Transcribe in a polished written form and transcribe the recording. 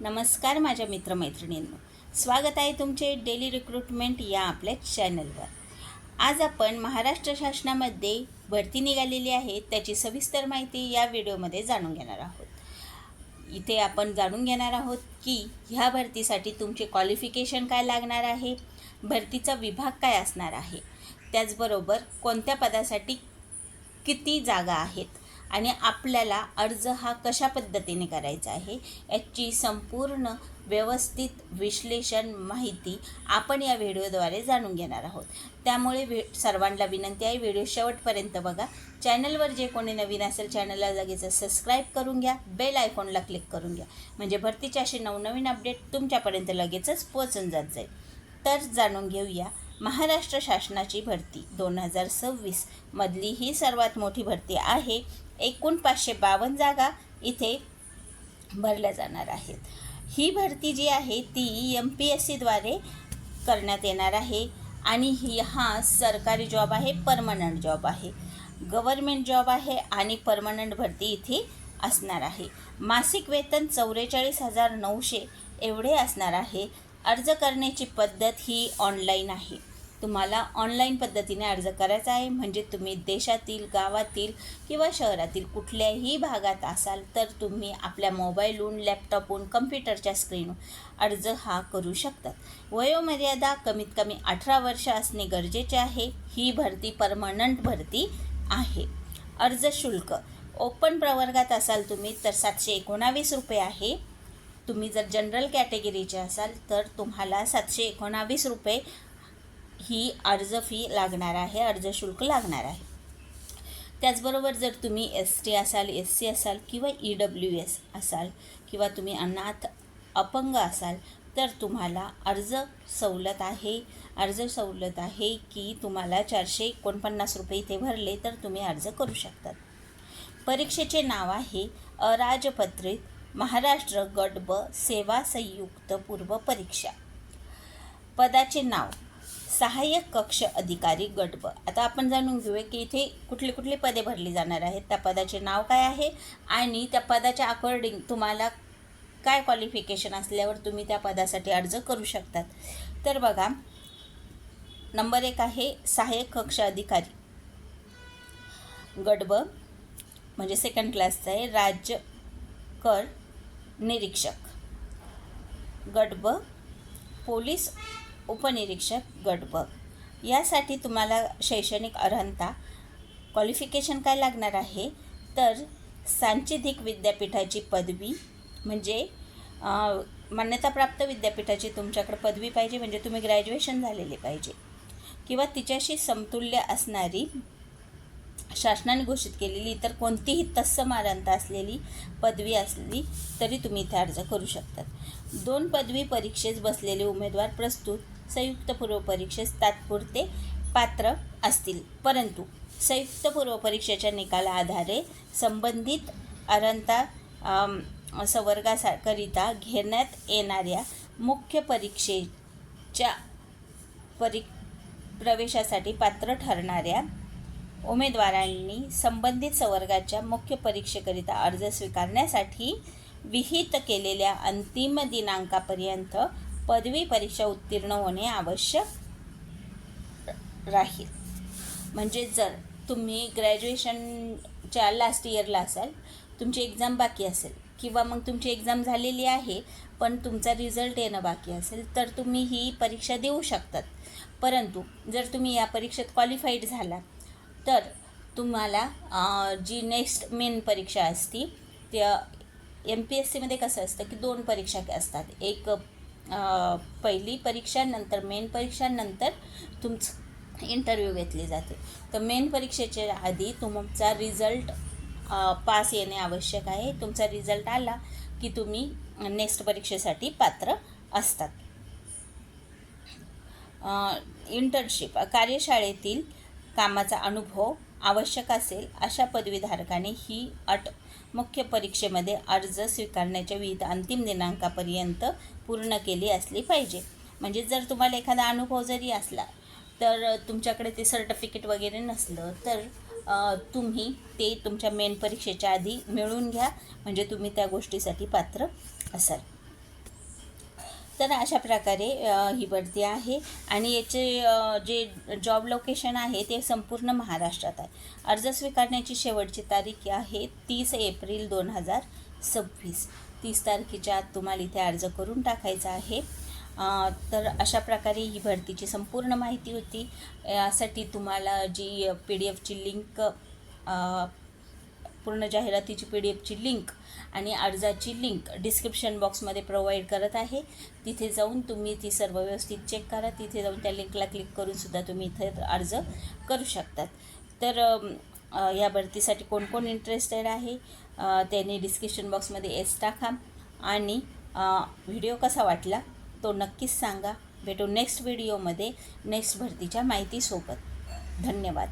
नमस्कार माझ्या मित्रमैत्रिणींनो, स्वागत आहे तुमचे डेली रिक्रुटमेंट या आपल्या चॅनलवर। आज आपण महाराष्ट्र शासनामध्ये भरती निघालेली आहे त्याची सविस्तर माहिती या व्हिडिओमध्ये जाणून घेणार आहोत। इथे आपण जाणून घेणार आहोत की ह्या भरतीसाठी तुमचे क्वालिफिकेशन काय लागणार आहे, भरतीचा विभाग काय असणार आहे, त्याचबरोबर कोणत्या पदासाठी किती जागा आहेत आणि आपल्याला अर्ज हा कशा पद्धतीने करायचा आहे याची संपूर्ण व्यवस्थित विश्लेषण माहिती आपण या व्हिडिओद्वारे जाणून घेणार आहोत। त्यामुळे सर्वांना विनंती आहे, व्हिडिओ शेवटपर्यंत बघा। चॅनलवर जे कोणी नवीन असेल चॅनलला लगेच सबस्क्राईब करून घ्या, बेल आयकॉनला क्लिक करून घ्या, म्हणजे भरतीचे असे नवनवीन अपडेट तुमच्यापर्यंत लगेचच पोहोचून जात जाईल। तर जाणून घेऊया महाराष्ट्र शासनाची भरती 2026 मधली ही सर्वात मोठी भरती आहे। एकूण 552 जागा इथे भरल्या जाणार आहेत। ही भरती जी आहे ती MPSCद्वारे करण्यात येणार आहे आणि हा सरकारी जॉब आहे, परमनंट जॉब आहे, गव्हर्नमेंट जॉब आहे आणि परमनंट भरती इथे असणार आहे। मासिक वेतन 44,900 एवढे असणार आहे। अर्ज करण्याची पद्धत ही ऑनलाईन आहे। तुम्हाला ऑनलाईन पद्धतीने अर्ज करायचा आहे, म्हणजे तुम्ही देशातील, गावातील किंवा शहरातील कुठल्याही भागात असाल तर तुम्ही आपल्या मोबाईलहून, लॅपटॉपहून, कम्प्युटरच्या स्क्रीनहून अर्ज हा करू शकतात। वयोमर्यादा कमीत कमी 18 वर्ष असणे गरजेचे आहे। ही भरती परमनंट भरती आहे। अर्ज शुल्क ओपन प्रवर्गात असाल तुम्ही तर 719 रुपये आहे। तुम्ही जर जनरल कॅटेगरीचे असाल तर तुम्हाला 719 रुपये ही अर्ज फी लागणार आहे, अर्ज शुल्क लागणार आहे। त्याचबरोबर जर तुम्ही ST असाल, SC असाल किंवा EWS असाल किंवा तुम्ही अनाथ अपंग असाल तर तुम्हाला अर्ज सवलत आहे की तुम्हाला 449 रुपये इथे भरले तर तुम्ही अर्ज करू शकतात। परीक्षेचे नाव आहे अराजपत्रित महाराष्ट्र गट ब सेवा संयुक्त पूर्व परीक्षा। पदाचे नाव सहाय्यक कक्ष अधिकारी गट ब। आता आपण जाणून घेऊया की इथे कुठली कुठली पदे भरली जाणार आहेत, त्या पदाचे नाव काय आहे आणि त्या पदाच्या अकॉर्डिंग तुम्हाला काय क्वालिफिकेशन असल्यावर तुम्ही त्या पदासाठी अर्ज करू शकतात। तर बघा, नंबर 1 आहे सहाय्यक कक्ष अधिकारी गट ब, म्हणजे सेकंड क्लासचा आहे। राज्य कर निरीक्षक गट ब, पोलीस उपनिरीक्षक गट ब। यासाठी तुम्हाला शैक्षणिक अर्हता क्वालिफिकेशन काय लागणार आहे तर सांचिधिक विद्यापीठाची पदवी, म्हणजे मान्यताप्राप्त विद्यापीठाची तुमच्याकडे पदवी पाहिजे, म्हणजे तुम्ही ग्रॅज्युएशन झालेले पाहिजे किंवा तिच्याशी समतुल्य असणारी शासनाने घोषित केलेली इतर कोणतीही तत्सम अर्हता असलेली पदवी असली तरी तुम्ही इथे अर्ज करू शकतात। 2 पदवी परीक्षेस बसलेले उमेदवार प्रस्तुत संयुक्त पूर्व परीक्षेस तात्पुरते पात्र असतील, परंतु संयुक्त पूर्व परीक्षेच्या निकाला आधारे संबंधित अर्हता संवर्गाकरिता घेण्यात येणाऱ्या मुख्य परीक्षेच्या प्रवेशासाठी पात्र ठरणाऱ्या उमेदवारांनी संबंधित संवर्गाच्या मुख्य परीक्षेकरिता अर्ज स्वीकारण्यासाठी विहित केलेल्या अंतिम दिनांकापर्यंत पदवी परीक्षा उत्तीर्ण होणे आवश्यक राहील। म्हणजे जर तुम्ही ग्रॅज्युएशनच्या लास्ट इयरला असाल, तुमची एक्झाम बाकी असेल किंवा मग तुमची एक्झाम झालेली आहे पण तुमचा रिझल्ट येणं बाकी असेल तर तुम्ही ही परीक्षा देऊ शकतात। परंतु जर तुम्ही या परीक्षेत क्वालिफाईड झाला तर तुम्हाला जी नेक्स्ट मेन परीक्षा असती त्या MPSCमध्ये कसं असतं की 2 परीक्षा असतात, एक पहिली परीक्षा, नंतर मेन परीक्षा, नंतर तुमचं इंटरव्ह्यू घेतली जाते। तर मेन परीक्षेच्या आधी तुमचा रिझल्ट पास येणे आवश्यक आहे। तुमचा रिझल्ट आला की तुम्ही नेक्स्ट परीक्षेसाठी पात्र असतात। इंटर्नशिप कार्यशाळेतील कामाचा अनुभव आवश्यक असेल अशा पदवीधारकाने ही अट मुख्य परीक्षेमध्ये अर्ज स्वीकारण्याच्या विविध अंतिम दिनांकापर्यंत पूर्ण केली असली पाहिजे। म्हणजे जर तुम्हाला एखादा अनुभव जरी असला तर तुमच्याकडे ते सर्टिफिकेट वगैरे नसलं तर तुम्ही ते तुमच्या मेन परीक्षेच्या आधी मिळवून घ्या, म्हणजे तुम्ही त्या गोष्टीसाठी पात्र असाल। तर अशा प्रकारे ही भरती आहे आणि याचे जे जॉब लोकेशन आहे ते संपूर्ण महाराष्ट्रात आहे. अर्ज स्वीकारण्याची शेवटची तारीख आहे 30 एप्रिल 2026. 30 तारखेच्या आत तुम्हाला इथे अर्ज करून टाकायचा आहे. तर अशा प्रकारे ही भरतीची संपूर्ण माहिती होती. यासाठी तुम्हाला जी PDF ची लिंक, पूर्ण जाहिरातीची PDF ची लिंक आणि अर्जाची लिंक डिस्क्रिप्शन बॉक्समध्ये प्रोव्हाइड करत आहे. तिथे जाऊन तुम्ही ती सर्व व्यवस्थित चेक करा. तिथे जाऊन त्या लिंकला क्लिक करूनसुद्धा तुम्ही इथे अर्ज करू शकतात. तर या भरतीसाठी कोण कोण इंटरेस्टेड आहे त्यांनी डिस्क्रिप्शन बॉक्समध्ये येस टाका आणि व्हिडिओ कसा वाटला तो नक्कीच सांगा. भेटू नेक्स्ट व्हिडिओमध्ये नेक्स्ट भरतीच्या माहितीसोबत. धन्यवाद.